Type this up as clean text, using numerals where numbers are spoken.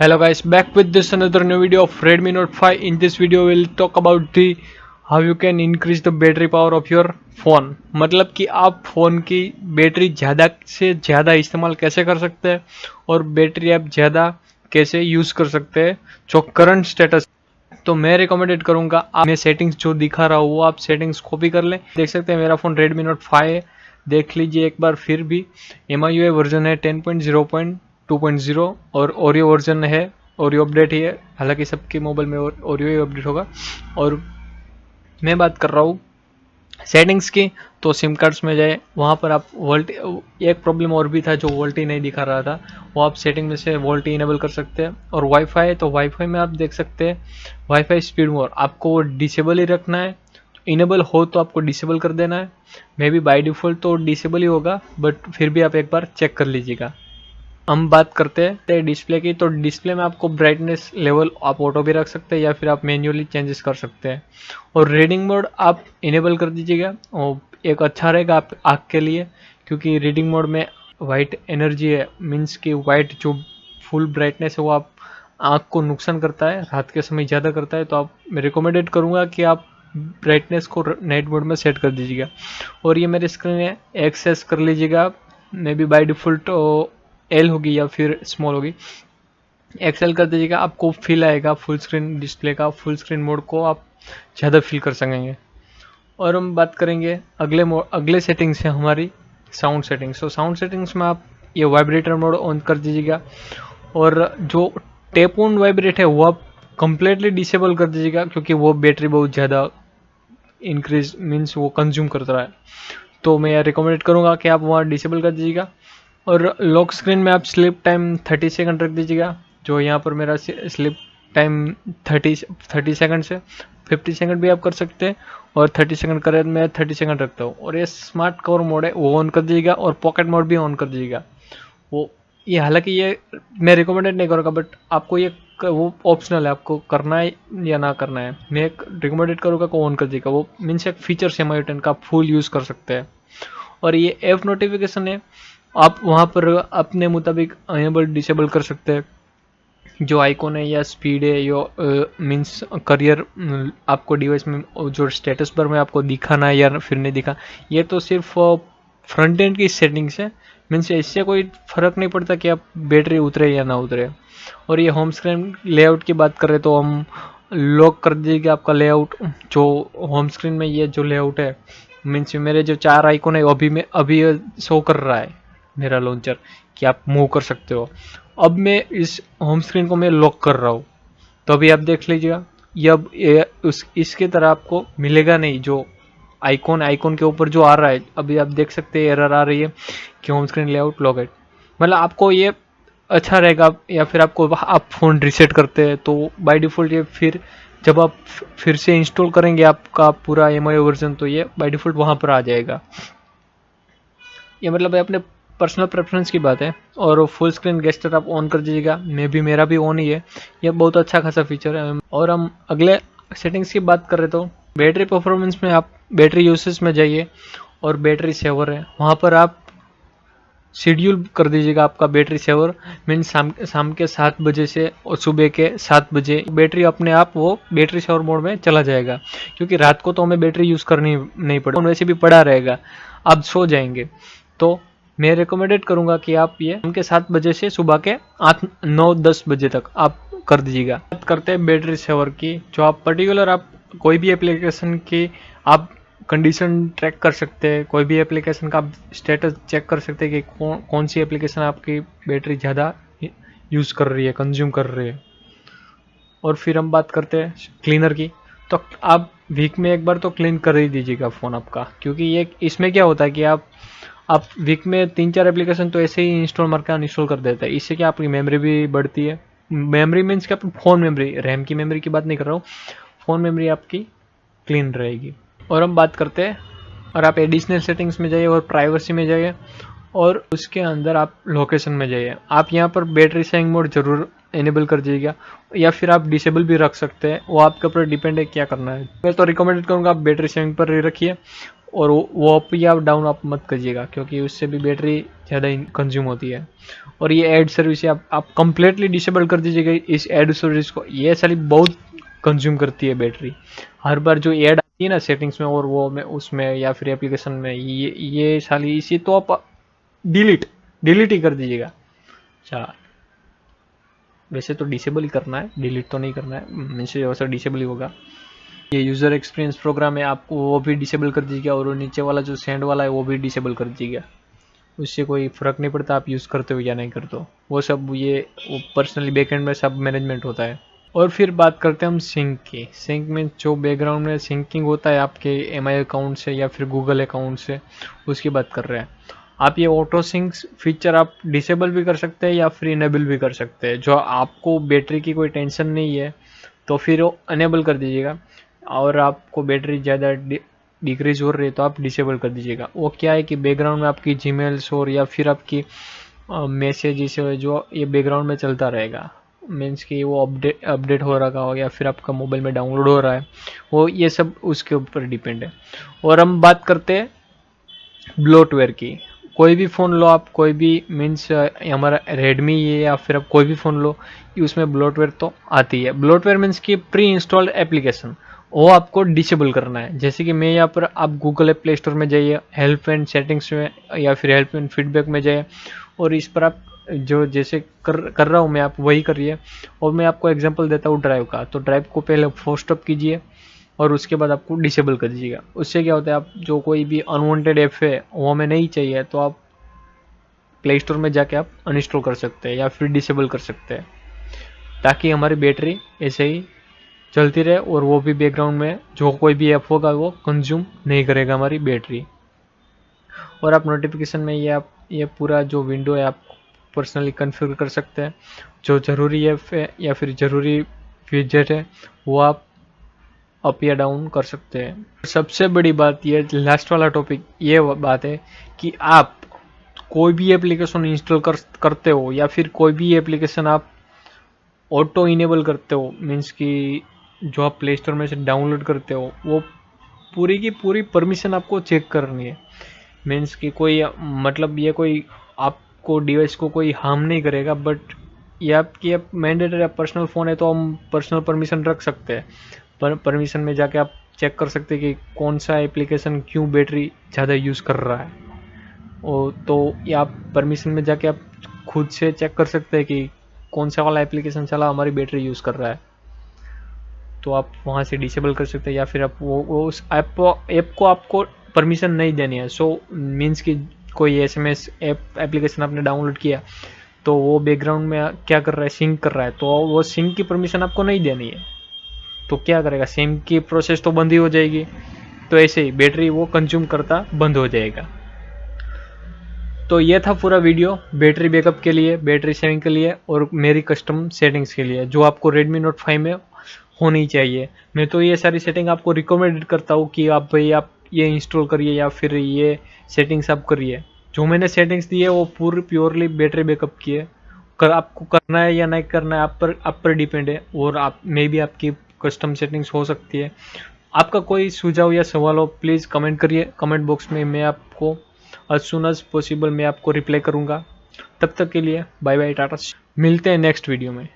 Hello guys, back with this another new video of Redmi Note 5. In this video we'll talk about the how you can increase the battery power of your phone. मतलब कि आप phone की battery ज़्यादा से ज़्यादा इस्तेमाल कैसे कर सकते हैं और बैटरी आप ज़्यादा कैसे यूज़ कर सकते हैं जो करंट स्टेटस। तो मैं रिकमेंडेड करूँगा आप मैं सेटिंग्स जो दिखा रहा हूँ वो आप सेटिंग्स कॉपी कर लें। देख सकते हैं मेरा फ़ोन Redmi Note 5 है, देख लीजिए एक बार फिर भी। MIUI वर्जन है 10.0.2.0 और ओरियो वर्जन है, ओरियो अपडेट ही है, हालांकि सबके मोबाइल में ओरियो ही अपडेट होगा। और मैं बात कर रहा हूँ सेटिंग्स की, तो सिम कार्ड्स में जाए, वहाँ पर आप वोल्टी, एक प्रॉब्लम और भी था जो वोल्टी नहीं दिखा रहा था, वो आप सेटिंग में से वोल्टी इनेबल कर सकते हैं। और वाईफाई, तो वाईफाई में आप देख सकते हैं वाईफाई स्पीड मोड आपको वो डिसेबल ही रखना है, इनेबल हो तो आपको डिसेबल कर देना है। मे बी बाय डिफ़ॉल्ट तो डिसेबल ही होगा, बट फिर भी आप एक बार चेक कर लीजिएगा। हम बात करते हैं डिस्प्ले की, तो डिस्प्ले में आपको ब्राइटनेस लेवल आप ऑटो भी रख सकते हैं या फिर आप मैन्युअली चेंजेस कर सकते हैं। और रीडिंग मोड आप इनेबल कर दीजिएगा, और एक अच्छा रहेगा आप आँख के लिए, क्योंकि रीडिंग मोड में वाइट एनर्जी है, मीन्स कि वाइट जो फुल ब्राइटनेस है वो आप आँख को नुकसान करता है, रात के समय ज़्यादा करता है। तो आप मैं रिकमेंडेड करूँगा कि आप ब्राइटनेस को नाइट मोड में सेट कर दीजिएगा। और ये मेरी स्क्रीन है, एक्सेस कर लीजिएगा, may be by default L होगी या फिर स्मॉल होगी, एक्सेल कर दीजिएगा, आपको फील आएगा फुल स्क्रीन डिस्प्ले का। फुल स्क्रीन मोड को आप ज़्यादा फील कर सकेंगे। और हम बात करेंगे अगले सेटिंग्स है हमारी साउंड सेटिंग्स। तो साउंड सेटिंग्स में आप ये वाइब्रेटर मोड ऑन कर दीजिएगा, और जो टैप ऑन वाइब्रेट है वो आप कंप्लीटली डिसेबल कर दीजिएगा, क्योंकि वो बैटरी बहुत ज़्यादा इंक्रीज मीन्स वो कंज्यूम करता है। तो मैं रिकमेंड करूँगा कि आप वहाँ डिसेबल कर दीजिएगा। और लॉक स्क्रीन में आप स्लिप टाइम 30 सेकंड रख दीजिएगा, जो यहाँ पर मेरा स्लिप टाइम 30 सेकंड से 50 सेकंड भी आप कर सकते हैं, और 30 सेकंड करें मैं 30 सेकंड रखता हूँ। और ये स्मार्ट कवर मोड है वो ऑन कर दीजिएगा, और पॉकेट मोड भी ऑन कर दीजिएगा। वो ये हालांकि ये मैं रिकमेंडेड नहीं करूँगा, बट आपको ये वो ऑप्शनल है, आपको करना है या ना करना है। मैं एक रिकमेंडेड करूँगा को ऑन कर दीजिएगा, वो मीन्स एक फीचर है MIUI 10 का, आप फुल यूज़ कर सकते हैं। और ये ऐप नोटिफिकेशन है, आप वहाँ पर अपने मुताबिक इनेबल डिसेबल कर सकते हैं। जो आइकॉन है या स्पीड है या मीन्स करियर आपको डिवाइस में जो स्टेटस बार में आपको दिखाना है या फिर नहीं दिखा, ये तो सिर्फ फ्रंट एंड की सेटिंग्स है, मीन्स इससे कोई फ़र्क नहीं पड़ता कि आप बैटरी उतरे या ना उतरे। और ये होम स्क्रीन लेआउट की बात करें तो हम लॉक कर दीजिएगा आपका लेआउट, जो होम स्क्रीन में ये जो लेआउट है, मीन्स मेरे जो 4 आइकॉन है अभी शो कर रहा है मेरा लॉन्चर कि आप मूव कर सकते हो। अब मैं इस होम स्क्रीन को मैं लॉक कर रहा हूँ, तो अभी आप देख लीजिएगा ये अब इसके तरह आपको मिलेगा नहीं। जो आइकॉन के ऊपर जो आ रहा है, अभी आप देख सकते हैं एरर आ रही है कि होम स्क्रीन लेआउट लॉकेट। मतलब आपको ये अच्छा रहेगा, या फिर आपको आप फ़ोन रीसेट करते हैं तो बाय डिफ़ॉल्ट ये फिर जब आप फिर से इंस्टॉल करेंगे आपका पूरा MIUI वर्जन, तो ये बाय डिफ़ॉल्ट वहाँ पर आ जाएगा। ये मतलब अपने पर्सनल प्रेफरेंस की बात है। और फुल स्क्रीन गेस्चर आप ऑन कर दीजिएगा, मेरा भी ऑन ही है, ये बहुत अच्छा खासा फीचर है। और हम अगले सेटिंग्स की बात करें तो बैटरी परफॉर्मेंस में आप बैटरी यूसेज में जाइए, और बैटरी सेवर है वहाँ पर आप शेड्यूल कर दीजिएगा आपका बैटरी सेवर, मीन्स शाम के 7 बजे से और सुबह के 7 बजे बैटरी अपने आप वो बैटरी सेवर मोड में चला जाएगा, क्योंकि रात को तो हमें बैटरी यूज़ करनी नहीं पड़ेगी, वैसे भी पड़ा रहेगा, आप सो जाएंगे। तो मैं रिकमेंडेड करूँगा कि आप ये शाम के 7 बजे से सुबह के 8, 9, 10 बजे तक आप कर दीजिएगा। बात करते हैं बैटरी सेवर की, जो आप पर्टिकुलर आप कोई भी एप्लीकेशन की आप कंडीशन ट्रैक कर सकते हैं, कोई भी एप्लीकेशन का आप स्टेटस चेक कर सकते हैं कि कौन सी एप्लीकेशन आपकी बैटरी ज़्यादा यूज़ कर रही है, कंज्यूम कर रही है। और फिर हम बात करते हैं क्लीनर की, तो आप वीक में एक बार तो क्लीन कर ही दीजिएगा फ़ोन आपका, क्योंकि ये इसमें क्या होता है कि आप वीक में 3-4 एप्लीकेशन तो ऐसे ही इंस्टॉल मार के अनइंस्टॉल कर देते हैं। इससे क्या आपकी मेमोरी भी बढ़ती है, मेमोरी मीन्स कि आपकी फ़ोन मेमोरी, रैम की मेमोरी की बात नहीं कर रहा हूँ, फ़ोन मेमोरी आपकी क्लीन रहेगी। और हम बात करते हैं, और आप एडिशनल सेटिंग्स में जाइए और प्राइवेसी में जाइए, और उसके अंदर आप लोकेशन में जाइए। आप यहाँ पर बैटरी सेविंग मोड ज़रूर इनेबल कर दीजिएगा, या फिर आप डिसेबल भी रख सकते हैं, वो आपके ऊपर डिपेंड है क्या करना है। मैं तो रिकमेंड करूँगा आप बैटरी सेविंग पर ही रखिए। और वो अप या डाउन आप मत करिएगा, क्योंकि उससे भी बैटरी ज़्यादा कंज्यूम होती है। और ये ऐड सर्विस आप कंप्लीटली डिसेबल कर दीजिएगा इस ऐड सर्विस को। ये साली बहुत कंज्यूम करती है बैटरी। हर बार जो ऐड आती है ना सेटिंग्स में और वो में उसमें या फिर एप्लीकेशन में, ये साली इसी तो आप डिलीट ही कर दीजिएगा। अच्छा, वैसे तो डिसेबल ही करना है, डिलीट तो नहीं करना है, मीन्स वैसा डिसेबल ही होगा। ये यूज़र एक्सपीरियंस प्रोग्राम है, आपको वो भी डिसेबल कर दीजिएगा, और वो नीचे वाला जो सेंड वाला है वो भी डिसेबल कर दीजिएगा। उससे कोई फ़र्क नहीं पड़ता आप यूज़ करते हो या नहीं करते हो, वो सब वो पर्सनली बैकएंड में सब मैनेजमेंट होता है। और फिर बात करते हैं हम सिंक की। सिंक में जो बैकग्राउंड में सिंकिंग होता है आपके MIUI अकाउंट से या फिर गूगल अकाउंट से, उसकी बात कर रहे हैं। आप ये ऑटो सिंक फीचर आप डिसेबल भी कर सकते हैं या फिर इनेबल भी कर सकते हैं। जो आपको बैटरी की कोई टेंशन नहीं है तो फिर वो अनेबल कर दीजिएगा, और आपको बैटरी ज़्यादा डिक्रीज हो रही है तो आप डिसेबल कर दीजिएगा। वो क्या है कि बैकग्राउंड में आपकी जीमेल्स और या फिर आपकी मैसेजेस जो ये बैकग्राउंड में चलता रहेगा, मीन्स कि वो अपडेट हो रहा हो या फिर आपका मोबाइल में डाउनलोड हो रहा है, वो ये सब उसके ऊपर डिपेंड है। और हम बात करते हैं ब्लोटवेयर की। कोई भी फ़ोन लो आप, कोई भी मीन्स हमारा रेडमी है या फिर आप कोई भी फ़ोन लो, उसमें ब्लोटवेयर तो आती है। ब्लोटवेयर मीन्स कि प्री इंस्टॉल्ड एप्लीकेशन, वो आपको डिसेबल करना है। जैसे कि मैं यहाँ पर आप गूगल प्ले स्टोर में जाइए, हेल्प एंड सेटिंग्स में या फिर हेल्प एंड फीडबैक में जाइए, और इस पर आप जो जैसे कर रहा हूँ मैं, आप वही करिए। और मैं आपको एग्जांपल देता हूँ ड्राइव का। तो ड्राइव को पहले फोर्स स्टॉप कीजिए और उसके बाद आपको डिसेबल कर दीजिएगा। उससे क्या होता है, आप जो कोई भी अनवांटेड ऐप है वो हमें नहीं चाहिए तो आप प्ले स्टोर में जाके आप अनइंस्टॉल कर सकते हैं या फिर डिसेबल कर सकते हैं, ताकि हमारी बैटरी ऐसे ही चलती रहे और वो भी बैकग्राउंड में जो कोई भी ऐप होगा वो कंज्यूम नहीं करेगा हमारी बैटरी। और आप नोटिफिकेशन में ये पूरा जो विंडो है आप पर्सनली कॉन्फ़िगर कर सकते हैं। जो ज़रूरी ऐप है या फिर ज़रूरी विजेट है वो आप अप या डाउन कर सकते हैं। सबसे बड़ी बात ये लास्ट वाला टॉपिक ये बात है कि आप कोई भी एप्लीकेशन इंस्टॉल करते हो या फिर कोई भी एप्लीकेशन आप ऑटो इनेबल करते हो, मीन्स कि जो आप प्ले स्टोर में से डाउनलोड करते हो, वो पूरी की पूरी परमिशन आपको चेक करनी है। मीन्स कि कोई मतलब ये कोई आपको डिवाइस को कोई हार्म नहीं करेगा, बट ये आपकी मैंडेटरी पर्सनल फ़ोन है तो हम पर्सनल परमिशन रख सकते हैं। पर परमिशन में जाके आप चेक कर सकते हैं कि कौन सा एप्लीकेशन क्यों बैटरी ज़्यादा यूज़ कर रहा है। और तो ये आप परमिशन में जाके आप खुद से चेक कर सकते हैं कि कौन सा वाला एप्लीकेशन चला हमारी बैटरी यूज़ कर रहा है, तो आप वहाँ से डिसेबल कर सकते हैं। या फिर आप वो उस ऐप को आपको परमिशन नहीं देनी है। सो मीन्स कि कोई SMS एप्लीकेशन आपने डाउनलोड किया तो वो बैकग्राउंड में क्या कर रहा है, सिंक कर रहा है, तो वो सिंक की परमिशन आपको नहीं देनी है। तो क्या करेगा, सिंक की प्रोसेस तो बंद ही हो जाएगी, तो ऐसे ही बैटरी वो कंज्यूम करता बंद हो जाएगा। तो ये था पूरा वीडियो बैटरी बैकअप के लिए, बैटरी सेविंग के लिए और मेरी कस्टम सेटिंग्स के लिए जो आपको Redmi Note 5 में होनी चाहिए। मैं तो ये सारी सेटिंग आपको रिकमेंड करता हूँ कि आप भाई आप ये इंस्टॉल करिए या फिर ये सेटिंग्स आप करिए। जो मैंने सेटिंग्स दी है वो पूरी प्योरली बैटरी बैकअप की है। आपको करना है या नहीं करना है आप पर डिपेंड है, और आप में भी आपकी कस्टम सेटिंग्स हो सकती है। आपका कोई सुझाव या सवाल हो प्लीज़ कमेंट करिए कमेंट बॉक्स में, मैं आपको as soon as possible मैं आपको रिप्लाई करूँगा। तब तक के लिए बाय बाय टाटा, मिलते हैं नेक्स्ट वीडियो में।